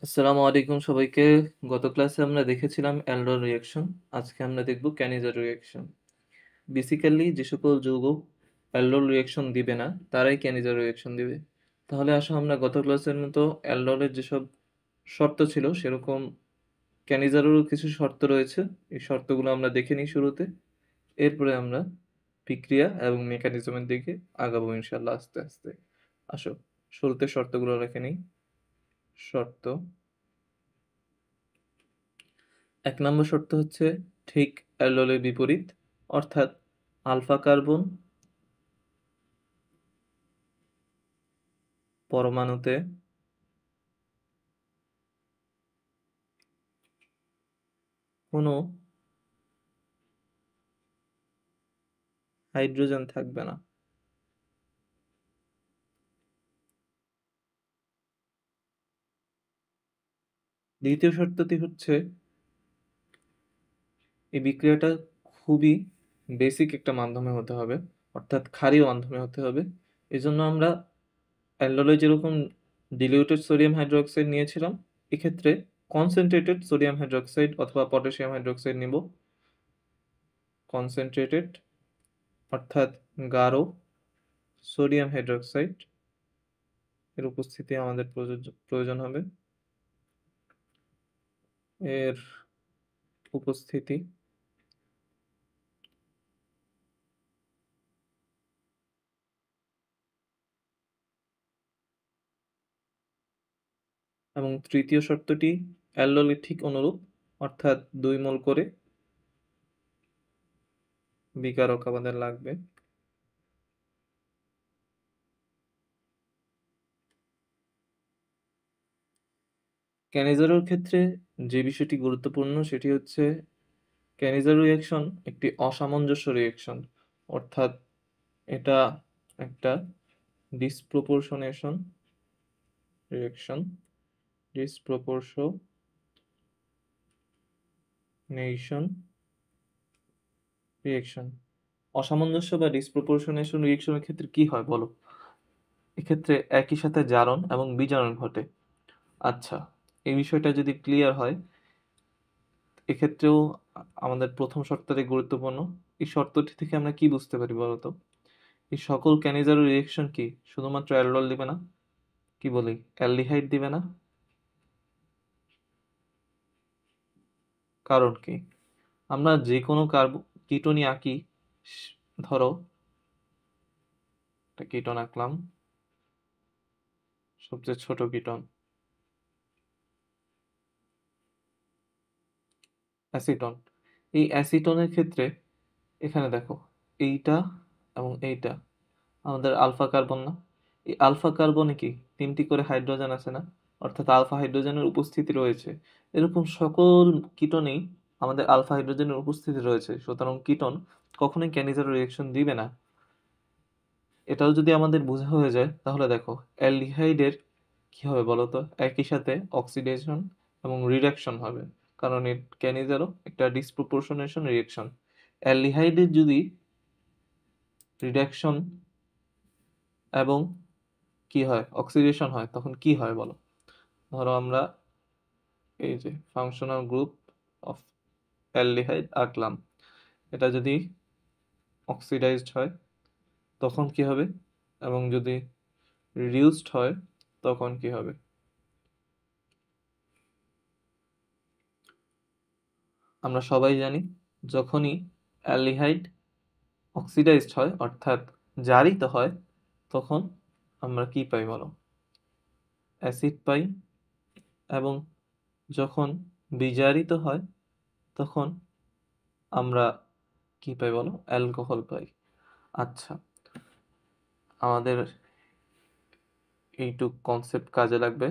আসসালামু আলাইকুম সবাইকে। গত ক্লাসে আমরা দেখেছিলাম অ্যালডোল রিঅ্যাকশন। আজকে আমরা দেখব ক্যানিজার রিঅ্যাকশন। বেসিক্যালি যে সকল যৌগ অ্যালডোল রিঅ্যাকশন দিবে না তারাই ক্যানিজার রিঅ্যাকশন দিবে। তাহলে আসো আমরা গত ক্লাসের মতো অ্যালডোলের যেসব শর্ত ছিল সেরকম ক্যানিজারেরও কিছু শর্ত রয়েছে। এই শর্তগুলো আমরা দেখে নিই শুরুতে। এরপরে আমরা বিক্রিয়া এবং মেকানিজমের দিকে আগাবো ইনশাআল্লাহ আস্তে আস্তে। আসো শুরুতে শর্তগুলো রেখে নিই। শর্ত ১ নম্বর শর্ত হচ্ছে ঠিক অ্যালডোলের বিপরীত, অর্থাৎ আলফা কার্বন পরমাণুতে কোনো হাইড্রোজেন থাকবে না। দ্বিতীয় শর্তটি হচ্ছে এই বিক্রিয়াটা খুবই বেসিক একটা মাধ্যমে হতে হবে, অর্থাৎ ক্ষারীয় মাধ্যমে হতে হবে। এজন্য আমরা অ্যালডোলে যেরকম ডিলিউটেড সোডিয়াম হাইড্রোক্সাইড নিয়েছিলাম, এক্ষেত্রে কনসেন্ট্রেটেড সোডিয়াম হাইড্রোক্সাইড অথবা পটাশিয়াম হাইড্রোক্সাইড নিব। কনসেন্ট্রেটেড অর্থাৎ গাঢ় সোডিয়াম হাইড্রোক্সাইড এর উপস্থিতি আমাদের প্রয়োজন হবে। এর উপস্থিতি এবং তৃতীয় শর্তটি অ্যালডোলের ঠিক অনুরূপ, অর্থাৎ 2 মোল করে বিকারক আমাদের লাগবে। ক্যানিজারোর ক্ষেত্রে যে বিষয়টি গুরুত্বপূর্ণ সেটি হচ্ছে ক্যানিজার রিঅ্যাকশন একটি অসামঞ্জস্য রিঅ্যাকশন, অর্থাৎ এটা একটা ডিসপ্রপোর্শনেশন রিঅ্যাকশন। ডিসপ্রপোর্শনেশন রিঅ্যাকশন। অসামঞ্জস্য বা ডিসপ্রপোর্শনেশন রিঅ্যাকশনের ক্ষেত্রে কি হয় বলো? এক্ষেত্রে একই সাথে জারণ এবং বিজারণ ঘটে। আচ্ছা, এই বিষয়টা যদি ক্লিয়ার হয়, এক্ষেত্রেও আমাদের প্রথম শর্তটি গুরুত্বপূর্ণ। এই শর্তটি থেকে আমরা কি বুঝতে পারি বলতো? এই সকল ক্যানিজার রিঅ্যাকশন কি শুধুমাত্র অ্যালডোল দিবে না? কি বলি, অ্যালডিহাইড দিবে না? কারণ কি? আমরা যে কোনো কিটোনই আঁকি, ধরো একটা কিটোন আঁকলাম, সবচেয়ে ছোট কিটোন অ্যাসিটন। এই অ্যাসিটনের ক্ষেত্রে এখানে দেখো, এইটা এবং এইটা আমাদের আলফা কার্বন না? এই আলফা কার্বনে কি 3টি করে হাইড্রোজেন আছে না? অর্থাৎ আলফা হাইড্রোজেনের উপস্থিতি রয়েছে। এরকম সকল কিটোনেই আমাদের আলফা হাইড্রোজেনের উপস্থিতি রয়েছে, সুতরাং কিটোন কখনোই ক্যানিজার রিঅ্যাকশন দিবে না। এটাও যদি আমাদের বোঝা হয়ে যায়, তাহলে দেখো অ্যালডিহাইডের কি হবে বলতো? একই সাথে অক্সিডেশন এবং রিডাকশন হবে, কারণ এর ক্যানিজারও একটা ডিসপ্রপোর্শনেশন রিঅ্যাকশন। অ্যালডিহাইডের যদি রিডাকশন এবং কি হয়, অক্সিডেশন হয়, তখন কি হয় বলো? ধরো আমরা এই যে ফাংশনাল গ্রুপ অফ অ্যালডিহাইড আঁকলাম, এটা যদি অক্সিডাইজড হয় তখন কি হবে, এবং যদি রিডিউসড হয় তখন কি হবে? আমরা সবাই জানি, যখনই অ্যালডিহাইড অক্সিডাইজড হয় অর্থাৎ জারিত হয়, তখন আমরা কি পাই বলো? অ্যাসিড পাই। এবং যখন বিজারিত হয় তখন আমরা কি পাই বলো? অ্যালকোহল পাই। আচ্ছা, আমাদের এইটুক কনসেপ্ট কাজে লাগবে।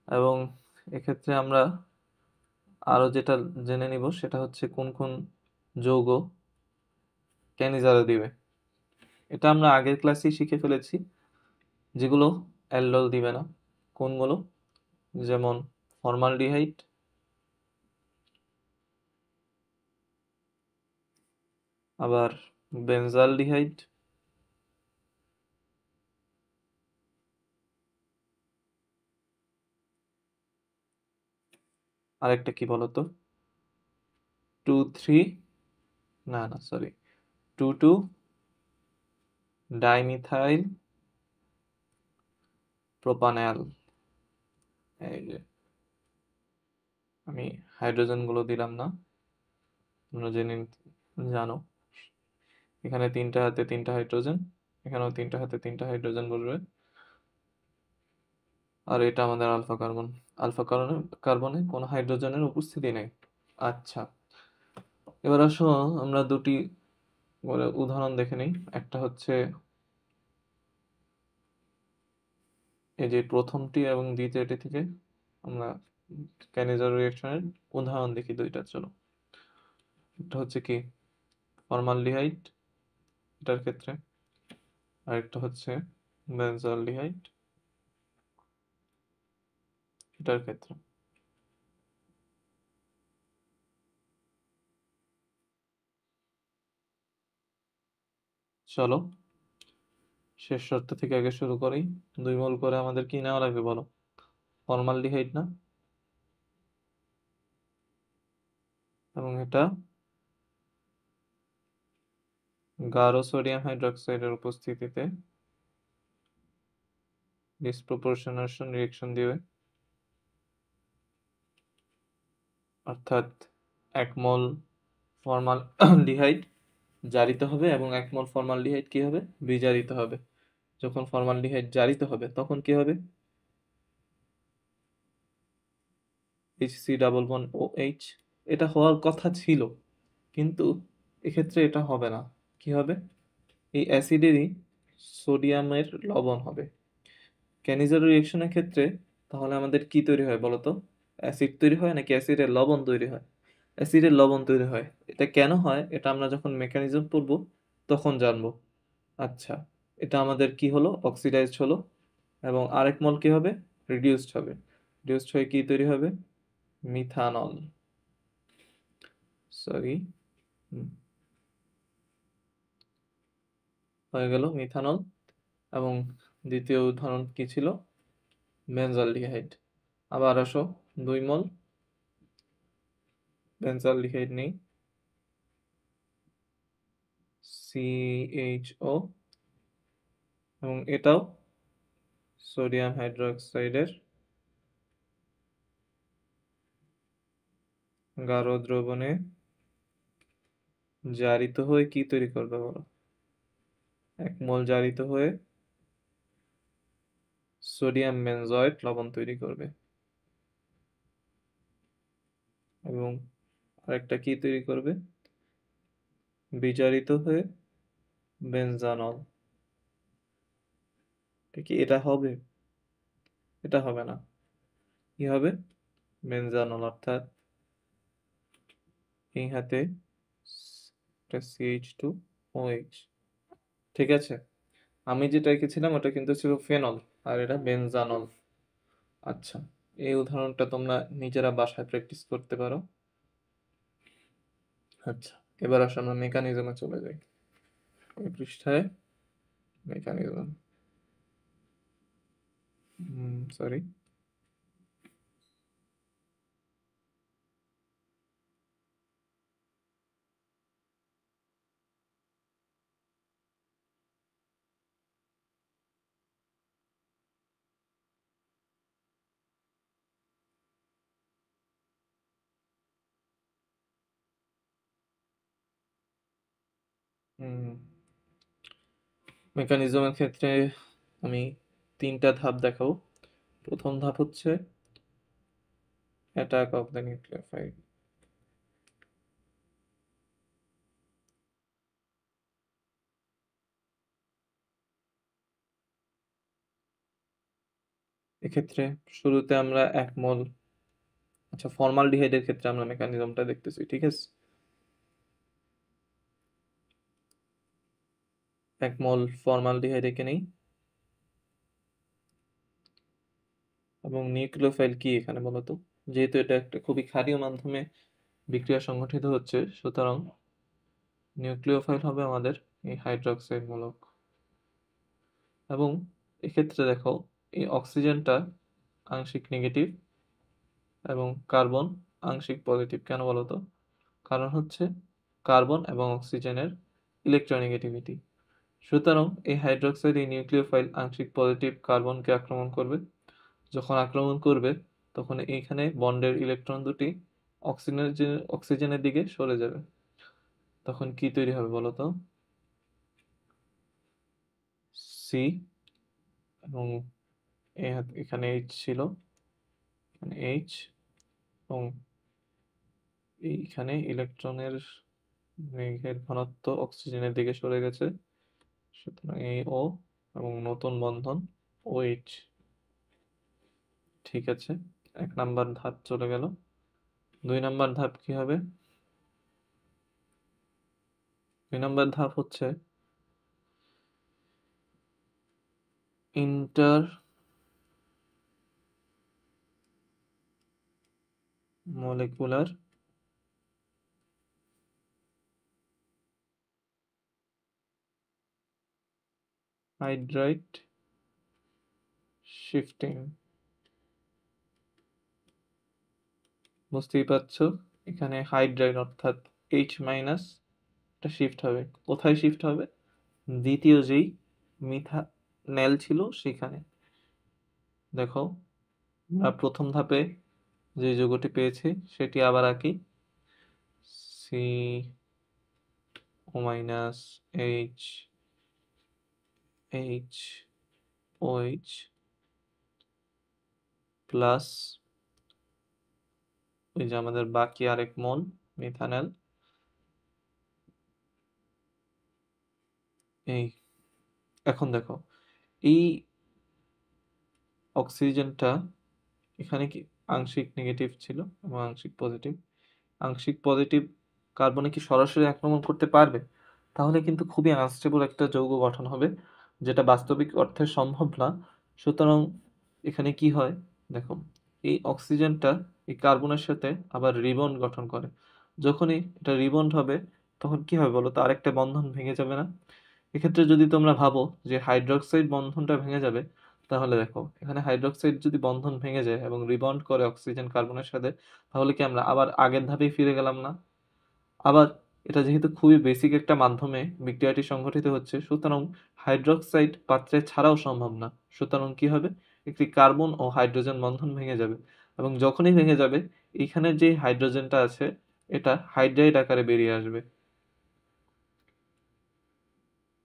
এবং এক্ষেত্রে আমরা আরো যেটা জেনে নিব সেটা হচ্ছে কোন কোন যৌগ ক্যানিজারে দিবে। এটা আমরা আগের ক্লাসেই শিখে ফেলেছি, যেগুলো অ্যালডোল দিবে না। কোনগুলো? যেমন ফর্মালডিহাইড, আবার বেনজালডিহাইড, আরেকটা কি বলতো, 2,3 না না সরি 2,2 ডাইমিথাইল প্রোপানল। এই যে আমি হাইড্রোজেন গুলো দিলাম না, তোমরা জানো এখানে 3টা হাতে 3টা হাইড্রোজেন, এখানেও 3টা হাতে 3টা হাইড্রোজেন বসবে, আর এটা আমাদের আলফা কার্বন। আলফা কার্বনে কোনো হাইড্রোজেনের উপস্থিতি নেই। আচ্ছা, এবার আসো আমরা দুটি উদাহরণ দেখে নিই। একটা হচ্ছে এই যে প্রথমটি এবং দ্বিতীয়টি থেকে আমরা ক্যানিজার রিঅ্যাকশনের উদাহরণ দেখি দুইটা। চলো, একটা হচ্ছে কি ফর্মালডিহাইড এটার ক্ষেত্রে, আর একটা হচ্ছে বেনজলডিহাইড এটার ক্ষেত্রে। চলো শেষ শর্ত থেকে আগে শুরু করি। 2 মোল করে আমাদের কি নেওয়া লাগবে বলো? ফর্মালডিহাইড না, এবং এটা গাঢ় সোডিয়াম হাইড্রোক্সাইডের উপস্থিতিতে ডিসপ্রপোর্শনেশন রিঅ্যাকশন দিবে, অর্থাৎ 1 মোল ফর্মালডিহাইড জারিত হবে এবং 1 মোল ফর্মালডিহাইড কি হবে? বিজারিত হবে। যখন ফর্মালডিহাইড জারিত হবে তখন কি হবে? HC double bond OH। এটা হওয়ার কথা ছিল, কিন্তু এক্ষেত্রে এটা হবে না। কি হবে? এই অ্যাসিডেরই সোডিয়ামের লবণ হবে। ক্যানিজার রিঅ্যাকশনের ক্ষেত্রে তাহলে আমাদের কি তৈরি হয় বলতো? অ্যাসিড তৈরি হয় নাকি অ্যাসিডের লবণ তৈরি হয়? অ্যাসিডের লবণ তৈরি হয়। এটা কেন হয় এটা আমরা যখন মেকানিজম পড়বো তখন জানবো। আচ্ছা, এটা আমাদের কি হলো? অক্সিডাইজড হলো, এবং আরেক মল কি হবে? রিডিউসড হবে। রিডিউসড হয়ে কি তৈরি হবে? মিথানল। সরি, হয়ে গেল মিথানল। এবং দ্বিতীয় উদাহরণ কি ছিল? বেনজলডিহাইড। আবার আসো, 2 মোল বেনজলডিহাইড নেই, CHO, এবং এটাও সোডিয়াম হাইড্রোক্সাইডের গাঢ় দ্রবণে জারিত হয়ে কি তৈরি করবে বলো? 1 মোল জারিত হয়ে সোডিয়াম বেনজয়েট লবণ তৈরি করবে, এবং আরেকটা কি তৈরি করবে? বিজারিত হয়ে বেনজানল। কি এটা হবে? এটা হবে না। কি হবে? বেনজানল, অর্থাৎ এই হাতে CH2OH। ঠিক আছে, আমি যেটা এঁকেছিলাম ওটা কিন্তু ছিল ফেনল, আর এটা বেনজানল। আচ্ছা, এই উদাহরণটা তোমরা নিজেরা বাসায় প্র্যাকটিস করতে পারো। আচ্ছা, এবার আসো আমরা মেকানিজমে চলে যাই। এই পৃষ্ঠায় মেকানিজম, সরি, মেকানিজমের ক্ষেত্রে আমি 3টা ধাপ দেখাবো। প্রথম ধাপ হচ্ছে অ্যাটাক অফ দ্য নিউক্লিওফাইল। এক্ষেত্রে শুরুতে আমরা 1 মোল, আচ্ছা ফর্মালডিহাইডের ক্ষেত্রে আমরা মেকানিজমটা দেখতেছি, ঠিক আছে। 1 মোল ফর্মালডিহাইড এঁকে নেই, এবং নিউক্লিওফাইল কি এখানে বলতো? যেহেতু এটা একটা খুবই ক্ষারীয় মাধ্যমে বিক্রিয়া সংঘটিত হচ্ছে, সুতরাং নিউক্লিওফাইল হবে আমাদের এই হাইড্রোক্সাইড মূলক। এবং এক্ষেত্রে দেখো এই অক্সিজেনটা আংশিক নেগেটিভ এবং কার্বন আংশিক পজিটিভ কেন বলো তো? কারণ হচ্ছে কার্বন এবং অক্সিজেনের ইলেকট্রোনেগেটিভিটি। সুতরাং এই হাইড্রোক্সাইড এই নিউক্লিওফাইল আংশিক পজিটিভ কার্বনকে আক্রমণ করবে। যখন আক্রমণ করবে তখন এইখানে বন্ডের ইলেকট্রন দুটি অক্সিজেনের দিকে সরে যাবে। তখন কি তৈরি হবে বলো তো? সি এবং এখানে এইচ ছিল, এখানে এইচ এবং এইখানে ইলেকট্রনের মেঘের ঘনত্ব অক্সিজেনের দিকে সরে গেছে, সুতরাং এই ও এবং নতুন বন্ধন OH। ঠিক আছে, 1 নাম্বার ধাপ চলে গেল। 2 নাম্বার ধাপ কি হবে? 2 নাম্বার ধাপ হচ্ছে ইন্টার মলিকুলার হাইড্রাইড শিফটিং। বুঝতেই পারছো, এখানে হাইড্রাইড অর্থাৎ H মাইনাস এটা শিফট হবে। কোথায় শিফট হবে? দ্বিতীয় যেই মিথানেল ছিল সেখানে। দেখো, আমরা প্রথম ধাপে যে যৌগটি পেয়েছি সেটি আবার আঁকি। CO মাইনাস OH প্লাস ওই যে আমাদের বাকি আরেক মোল মিথানেল, এই। এখন দেখো, এই অক্সিজেনটা এখানে কি আংশিক নেগেটিভ ছিল এবং আংশিক পজিটিভ। আংশিক পজিটিভ কার্বনে কি সরাসরি আক্রমণ করতে পারবে? তাহলে কিন্তু খুবই আনস্টেবল একটা যৌগ গঠন হবে, যেটা বাস্তবিক অর্থে সম্ভব না। সুতরাং এখানে কি হয় দেখো, এই অক্সিজেনটা এই কার্বনের সাথে আবার রিবন্ড গঠন করে। যখনই এটা রিবন্ড হবে তখন কি হবে বলো তো? আরেকটা বন্ধন ভেঙে যাবে না? এক্ষেত্রে যদি তোমরা ভাবো যে হাইড্রোক্সাইড বন্ধনটা ভেঙে যাবে, তাহলে দেখো এখানে হাইড্রোক্সাইড যদি বন্ধন ভেঙে যায় এবং রিবন্ড করে অক্সিজেন কার্বনের সাথে, তাহলে কি আমরা আবার আগের ধাপেই ফিরে গেলাম না? আবার এটা যেহেতু খুবই বেসিক একটা মাধ্যমে বিক্রিয়াটি সংঘটিত হচ্ছে, সুতরাং হাইড্রোক্সাইড পাত্রে ছাড়াও সম্ভব না। সুতরাং কি হবে? একটি কার্বন ও হাইড্রোজেন বন্ধন ভেঙে যাবে, এবং যখনই ভেঙে যাবে এইখানে যে হাইড্রোজেনটা আছে এটা হাইড্রাইড আকারে বেরিয়ে আসবে,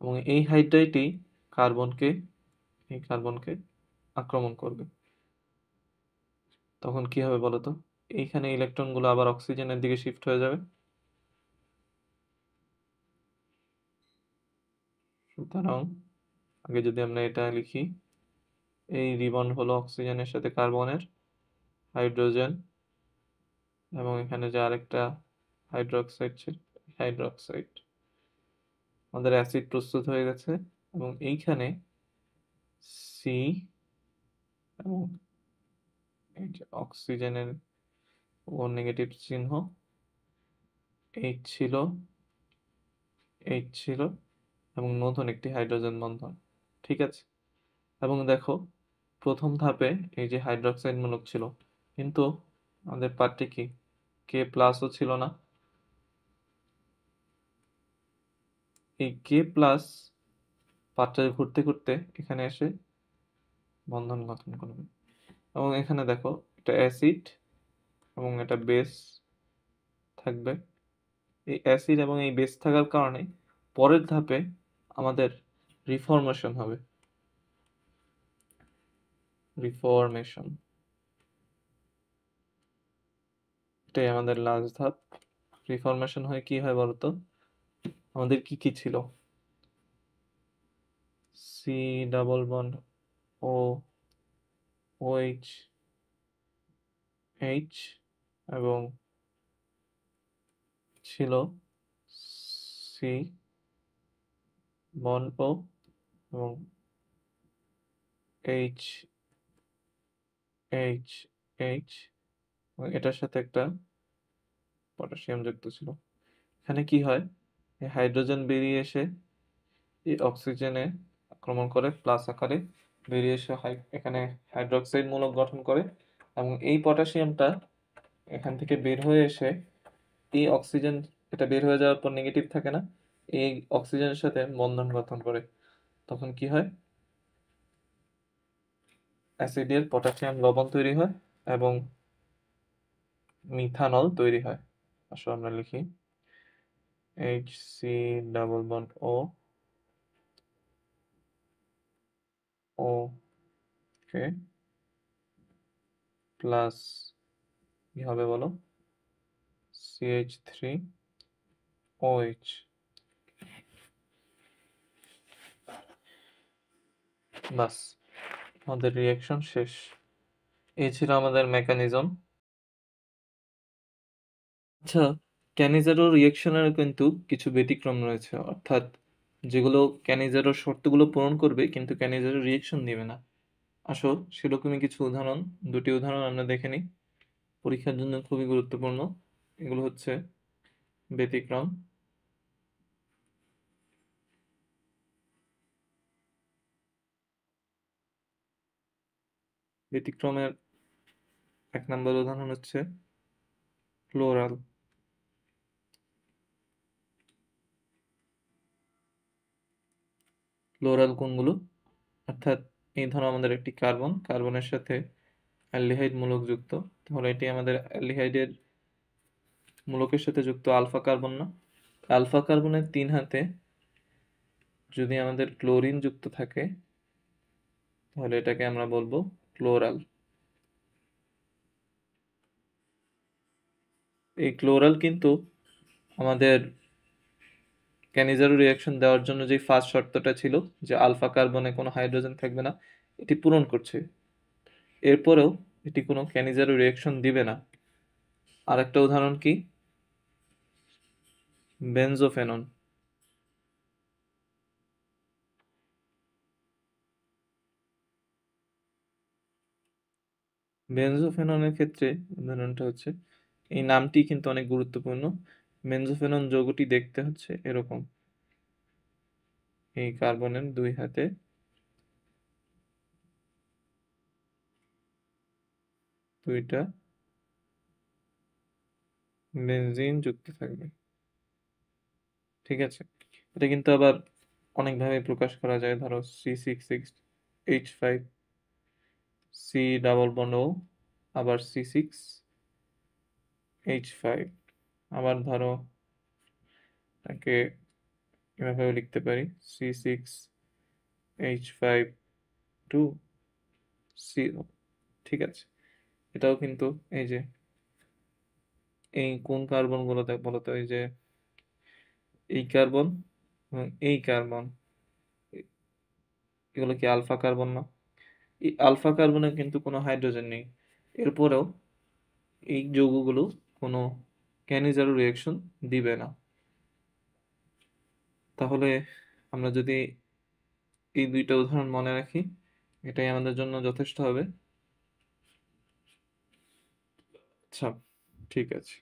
এবং এই হাইড্রাইটই কার্বনকে এই কার্বনকে আক্রমণ করবে। তখন কি হবে বলতো? এইখানে ইলেকট্রনগুলো আবার অক্সিজেনের দিকে শিফট হয়ে যাবে। সুতরাং আগে যদি আমরা এটা লিখি, এই রিবন হলো অক্সিজেনের সাথে কার্বনের, হাইড্রোজেন, এবং এখানে যে আরেকটা হাইড্রোক্সাইড ছিল, হাইড্রোক্সাইড, আমাদের অ্যাসিড প্রস্তুত হয়ে গেছে। এবং এইখানে সি এবং এই যে অক্সিজেনের ও নেগেটিভ চিহ্ন, এইচ ছিল, এইচ ছিল, এবং নতুন একটি হাইড্রোজেন বন্ধন। ঠিক আছে, এবং দেখো প্রথম ধাপে এই যে হাইড্রোক্সাইড মূলক ছিল, কিন্তু আমাদের পার্টে কি কে প্লাসও ছিল না? এই কে প্লাস পার্টটা ঘুরতে ঘুরতে এখানে এসে বন্ধন গঠন করবে। এবং এখানে দেখো এটা অ্যাসিড এবং এটা বেস থাকবে। এই অ্যাসিড এবং এই বেস থাকার কারণে পরের ধাপে আমাদের রিফর্মেশন হবে। রিফর্মেশন, এটাই আমাদের লাস্ট ধাপ। রিফর্মেশন হয়ে কি হয় বলতো? আমাদের কি কি ছিল? সি ডাবল বন্ড ও OH এইচ, এবং ছিল সি বন্ড ও এবং এইচ এইচ এইচ, এবং এটার সাথে একটা পটাশিয়াম যুক্ত ছিল। এখানে কি হয়? এই হাইড্রোজেন বেরিয়ে এসে এই অক্সিজেনে আক্রমণ করে প্লাস আকারে বেরিয়ে এসে এখানে হাইড্রোক্সাইড মূলক গঠন করে, এবং এই পটাশিয়ামটা এখান থেকে বের হয়ে এসে এই অক্সিজেন, এটা বের হয়ে যাওয়ার পর নেগেটিভ থাকে না, এই অক্সিজেনের সাথে বন্ধন গঠন করে, তখন কি হয়, অ্যাসিডের পটাশিয়াম লবণ তৈরি হয় এবং মিথানল তৈরি হয়। আসলে আমরা লিখি HC ডাবল বন্ড ওকে প্লাস কি হবে বলো, CH3OH। বাস, আমাদের রিয়াকশন শেষ। এই ছিল আমাদের মেকানিজম। আচ্ছা, ক্যানিজারো রিয়াকশনের কিন্তু কিছু ব্যতিক্রম রয়েছে, অর্থাৎ যেগুলো ক্যানিজারোর শর্তগুলো পূরণ করবে কিন্তু ক্যানিজারো রিয়াকশন দিবে না। আসো সেরকমই কিছু উদাহরণ, দুটি উদাহরণ আমরা দেখে নিই, পরীক্ষার জন্য খুবই গুরুত্বপূর্ণ। এগুলো হচ্ছে ব্যতিক্রম। ব্যতিক্রমের 1 নম্বর উদাহরণ হচ্ছে ক্লোরাল। ক্লোরাল কোনগুলো, অর্থাৎ এই ধরো আমাদের একটি কার্বন, কার্বনের সাথে অ্যালডিহাইড মূলক যুক্ত, তাহলে এটি আমাদের অ্যালডিহাইডের মূলকের সাথে যুক্ত আলফা কার্বন না? আলফা কার্বনের 3 হাতে যদি আমাদের ক্লোরিন যুক্ত থাকে তাহলে এটাকে আমরা বলবো ক্লোরাল। এই ক্লোরাল কিন্তু আমাদের ক্যানিজারো রিয়াকশন দেওয়ার জন্য যে ফার্স্ট শর্তটা ছিল যে আলফা কার্বনে কোনো হাইড্রোজেন থাকবে না, এটি পূরণ করছে। এরপরেও এটি কোনো ক্যানিজারো রিয়াকশন দিবে না। আরেকটা উদাহরণ কি, বেনজোফেনন। বেনজোফেননের ক্ষেত্রে উদাহরণটা হচ্ছে, এই নামটি কিন্তু অনেক গুরুত্বপূর্ণ। বেনজোফেনন যৌগটি দেখতে হচ্ছে এরকম, এই কার্বনের 2 হাতে 2টা বেনজিন যুক্ত থাকবে, ঠিক আছে? এটা কিন্তু আবার অনেকভাবে প্রকাশ করা যায়, ধরো C6H5 সি ডাবল বন্ড ও, আবার C6H5, আবার ধরো তাকে এভাবেও লিখতে পারি C6H5 2CO, ঠিক আছে? এটাও কিন্তু এই যে এই কোন কার্বনগুলো বলতো, এই যে এই কার্বন এবং এই কার্বন, এগুলো কি আলফা কার্বন না? এই আলফা কার্বনে কিন্তু কোনো হাইড্রোজেন নেই, এরপরেও এই যৌগগুলো কোনো ক্যানিজারো রিয়াকশন দিবে না। তাহলে আমরা যদি এই 2টা উদাহরণ মনে রাখি, এটাই আমাদের জন্য যথেষ্ট হবে। আচ্ছা, ঠিক আছে।